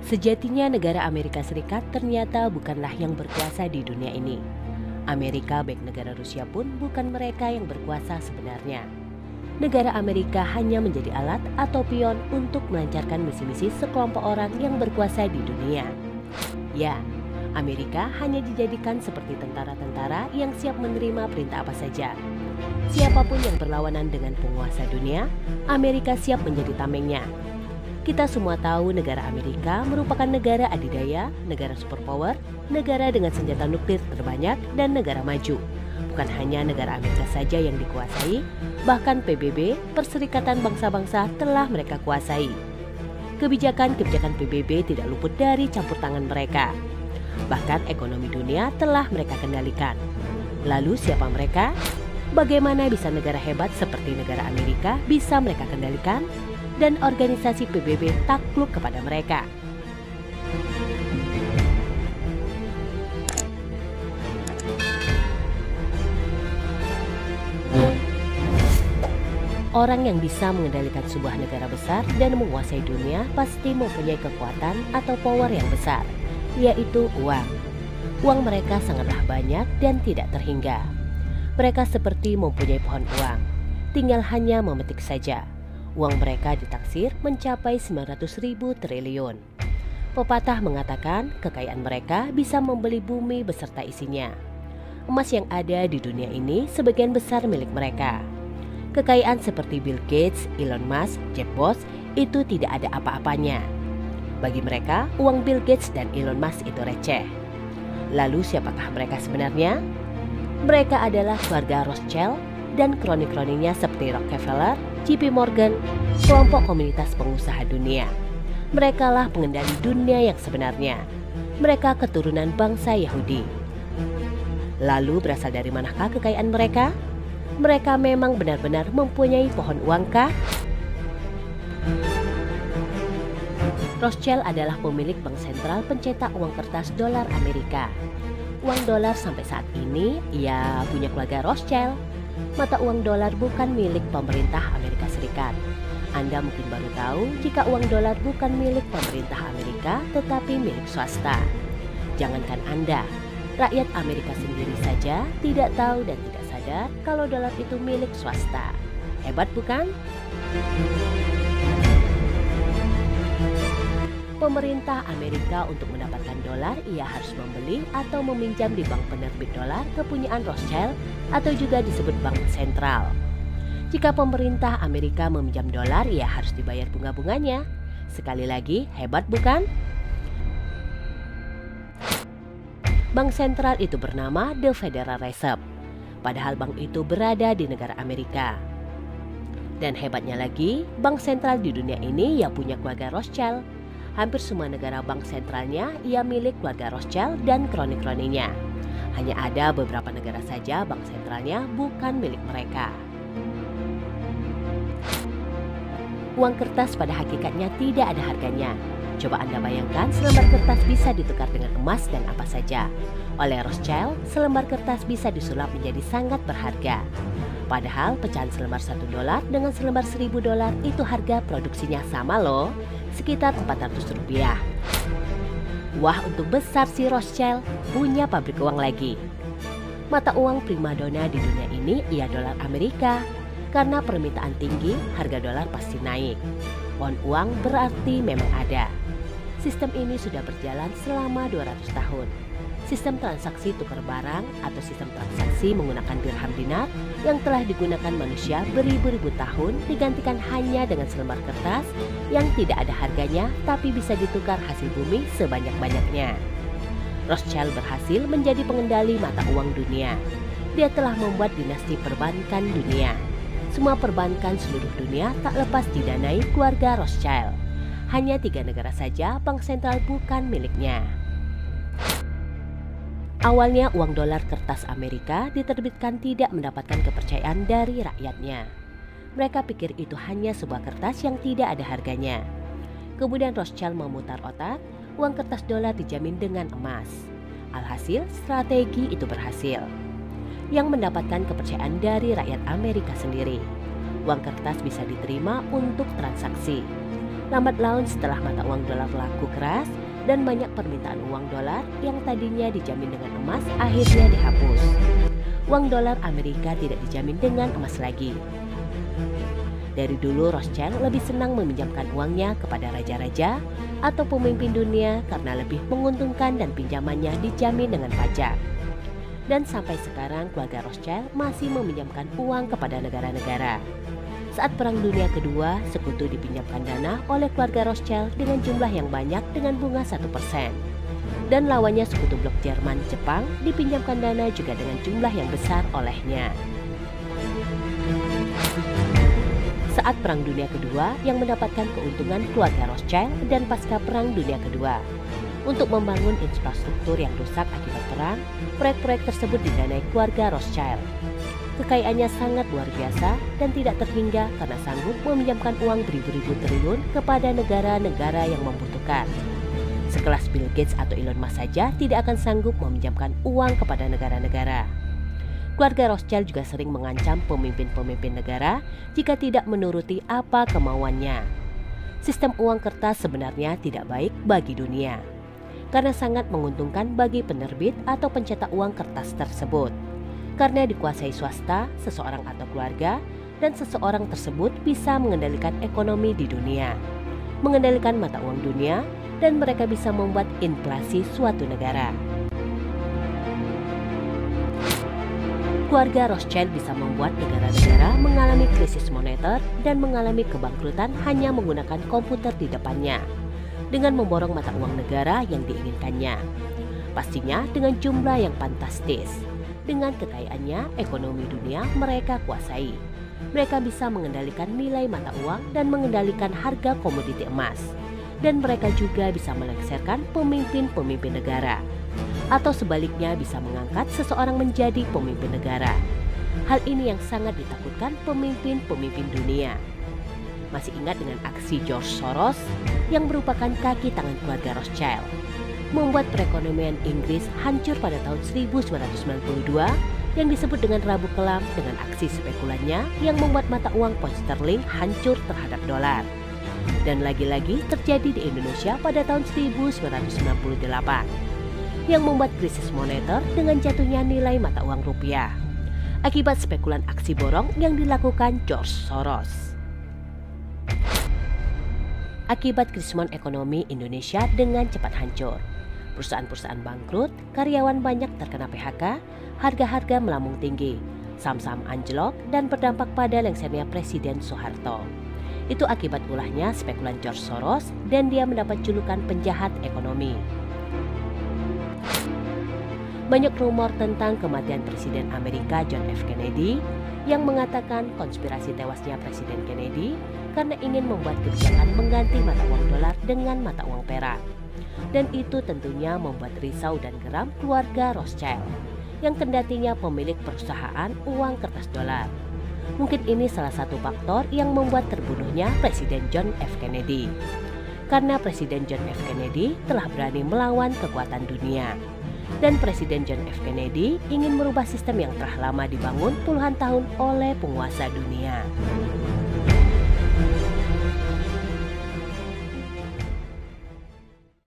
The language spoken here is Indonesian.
Sejatinya negara Amerika Serikat ternyata bukanlah yang berkuasa di dunia ini. Amerika baik negara Rusia pun bukan mereka yang berkuasa sebenarnya. Negara Amerika hanya menjadi alat atau pion untuk melancarkan misi-misi sekelompok orang yang berkuasa di dunia. Ya, Amerika hanya dijadikan seperti tentara-tentara yang siap menerima perintah apa saja. Siapapun yang berlawanan dengan penguasa dunia, Amerika siap menjadi tamengnya. Kita semua tahu negara Amerika merupakan negara adidaya, negara superpower, negara dengan senjata nuklir terbanyak, dan negara maju. Bukan hanya negara Amerika saja yang dikuasai, bahkan PBB, Perserikatan Bangsa-Bangsa, telah mereka kuasai. Kebijakan-kebijakan PBB tidak luput dari campur tangan mereka. Bahkan ekonomi dunia telah mereka kendalikan. Lalu siapa mereka? Bagaimana bisa negara hebat seperti negara Amerika bisa mereka kendalikan? Dan organisasi PBB takluk kepada mereka. Orang yang bisa mengendalikan sebuah negara besar dan menguasai dunia pasti mempunyai kekuatan atau power yang besar, yaitu uang. Uang mereka sangatlah banyak dan tidak terhingga. Mereka seperti mempunyai pohon uang, tinggal hanya memetik saja. Uang mereka ditaksir mencapai 900.000 triliun. Pepatah mengatakan kekayaan mereka bisa membeli bumi beserta isinya. Emas yang ada di dunia ini sebagian besar milik mereka. Kekayaan seperti Bill Gates, Elon Musk, Jeff Bezos itu tidak ada apa-apanya. Bagi mereka, uang Bill Gates dan Elon Musk itu receh. Lalu siapakah mereka sebenarnya? Mereka adalah keluarga Rothschild dan kroni-kroninya seperti Rockefeller, JP Morgan, kelompok komunitas pengusaha dunia. Merekalah pengendali dunia yang sebenarnya. Mereka keturunan bangsa Yahudi. Lalu berasal dari manakah kekayaan mereka? Mereka memang benar-benar mempunyai pohon uangkah? Rothschild adalah pemilik bank sentral pencetak uang kertas dolar Amerika. Uang dolar sampai saat ini ia punya keluarga Rothschild. Mata uang dolar bukan milik pemerintah Amerika Serikat. Anda mungkin baru tahu jika uang dolar bukan milik pemerintah Amerika tetapi milik swasta. Jangankan Anda, rakyat Amerika sendiri saja tidak tahu dan tidak sadar kalau dolar itu milik swasta. Hebat bukan? Pemerintah Amerika untuk mendapatkan dolar ia harus membeli atau meminjam di bank penerbit dolar kepunyaan Rothschild atau juga disebut bank sentral. Jika pemerintah Amerika meminjam dolar ia harus dibayar bunga-bunganya. Sekali lagi, hebat bukan? Bank sentral itu bernama The Federal Reserve. Padahal bank itu berada di negara Amerika. Dan hebatnya lagi, bank sentral di dunia ini ia punya keluarga Rothschild. Hampir semua negara bank sentralnya ia milik keluarga Rothschild dan kroni-kroninya. Hanya ada beberapa negara saja bank sentralnya bukan milik mereka. Uang kertas pada hakikatnya tidak ada harganya. Coba Anda bayangkan selembar kertas bisa ditukar dengan emas dan apa saja. Oleh Rothschild, selembar kertas bisa disulap menjadi sangat berharga. Padahal pecahan selembar $1 dengan selembar $1.000 itu harga produksinya sama loh, sekitar Rp400. Wah, untuk besar si Rothschild, punya pabrik uang lagi. Mata uang primadona di dunia ini ia dolar Amerika. Karena permintaan tinggi, harga dolar pasti naik. Pohon uang berarti memang ada. Sistem ini sudah berjalan selama 200 tahun. Sistem transaksi tukar barang atau sistem transaksi menggunakan dirham dinar yang telah digunakan manusia beribu-ribu tahun digantikan hanya dengan selembar kertas yang tidak ada harganya tapi bisa ditukar hasil bumi sebanyak-banyaknya. Rothschild berhasil menjadi pengendali mata uang dunia. Dia telah membuat dinasti perbankan dunia. Semua perbankan seluruh dunia tak lepas didanai keluarga Rothschild. Hanya 3 negara saja bank sentral bukan miliknya. Awalnya uang dolar kertas Amerika diterbitkan tidak mendapatkan kepercayaan dari rakyatnya. Mereka pikir itu hanya sebuah kertas yang tidak ada harganya. Kemudian Rothschild memutar otak, uang kertas dolar dijamin dengan emas. Alhasil strategi itu berhasil. Yang mendapatkan kepercayaan dari rakyat Amerika sendiri. Uang kertas bisa diterima untuk transaksi. Lambat laun setelah mata uang dolar laku keras dan banyak permintaan uang dolar yang tadinya dijamin dengan emas akhirnya dihapus. Uang dolar Amerika tidak dijamin dengan emas lagi. Dari dulu Rothschild lebih senang meminjamkan uangnya kepada raja-raja atau pemimpin dunia karena lebih menguntungkan dan pinjamannya dijamin dengan pajak. Dan sampai sekarang keluarga Rothschild masih meminjamkan uang kepada negara-negara. Saat Perang Dunia Kedua, sekutu dipinjamkan dana oleh keluarga Rothschild dengan jumlah yang banyak dengan bunga 1%. Dan lawannya sekutu blok Jerman, Jepang dipinjamkan dana juga dengan jumlah yang besar olehnya. Saat Perang Dunia Kedua yang mendapatkan keuntungan keluarga Rothschild dan pasca Perang Dunia Kedua. Untuk membangun infrastruktur yang rusak akibat perang, proyek-proyek tersebut didanai keluarga Rothschild. Kekayaannya sangat luar biasa dan tidak terhingga karena sanggup meminjamkan uang beribu-ribu triliun kepada negara-negara yang membutuhkan. Sekelas Bill Gates atau Elon Musk saja tidak akan sanggup meminjamkan uang kepada negara-negara. Keluarga Rothschild juga sering mengancam pemimpin-pemimpin negara jika tidak menuruti apa kemauannya. Sistem uang kertas sebenarnya tidak baik bagi dunia, karena sangat menguntungkan bagi penerbit atau pencetak uang kertas tersebut. Karena dikuasai swasta, seseorang atau keluarga, dan seseorang tersebut bisa mengendalikan ekonomi di dunia, mengendalikan mata uang dunia, dan mereka bisa membuat inflasi suatu negara. Keluarga Rothschild bisa membuat negara-negara mengalami krisis moneter dan mengalami kebangkrutan hanya menggunakan komputer di depannya, dengan memborong mata uang negara yang diinginkannya. Pastinya dengan jumlah yang fantastis. Dengan kekayaannya, ekonomi dunia mereka kuasai. Mereka bisa mengendalikan nilai mata uang dan mengendalikan harga komoditi emas. Dan mereka juga bisa melengsarkan pemimpin-pemimpin negara. Atau sebaliknya bisa mengangkat seseorang menjadi pemimpin negara. Hal ini yang sangat ditakutkan pemimpin-pemimpin dunia. Masih ingat dengan aksi George Soros yang merupakan kaki tangan keluarga Rothschild, membuat perekonomian Inggris hancur pada tahun 1992 yang disebut dengan Rabu Kelam dengan aksi spekulannya yang membuat mata uang pound sterling hancur terhadap dolar. Dan lagi-lagi terjadi di Indonesia pada tahun 1998 yang membuat krisis moneter dengan jatuhnya nilai mata uang rupiah akibat spekulan aksi borong yang dilakukan George Soros. Akibat krisis ekonomi Indonesia dengan cepat hancur, perusahaan-perusahaan bangkrut, karyawan banyak terkena PHK, harga-harga melambung tinggi, saham-saham anjlok dan berdampak pada lengsernya Presiden Soeharto. Itu akibat ulahnya spekulan George Soros dan dia mendapat julukan penjahat ekonomi. Banyak rumor tentang kematian Presiden Amerika John F. Kennedy yang mengatakan konspirasi tewasnya Presiden Kennedy karena ingin membuat kebijakan mengganti mata uang dolar dengan mata uang perak. Dan itu tentunya membuat risau dan geram keluarga Rothschild yang kendatinya pemilik perusahaan uang kertas dolar. Mungkin ini salah satu faktor yang membuat terbunuhnya Presiden John F. Kennedy. Karena Presiden John F. Kennedy telah berani melawan kekuatan dunia. Dan Presiden John F. Kennedy ingin merubah sistem yang telah lama dibangun puluhan tahun oleh penguasa dunia.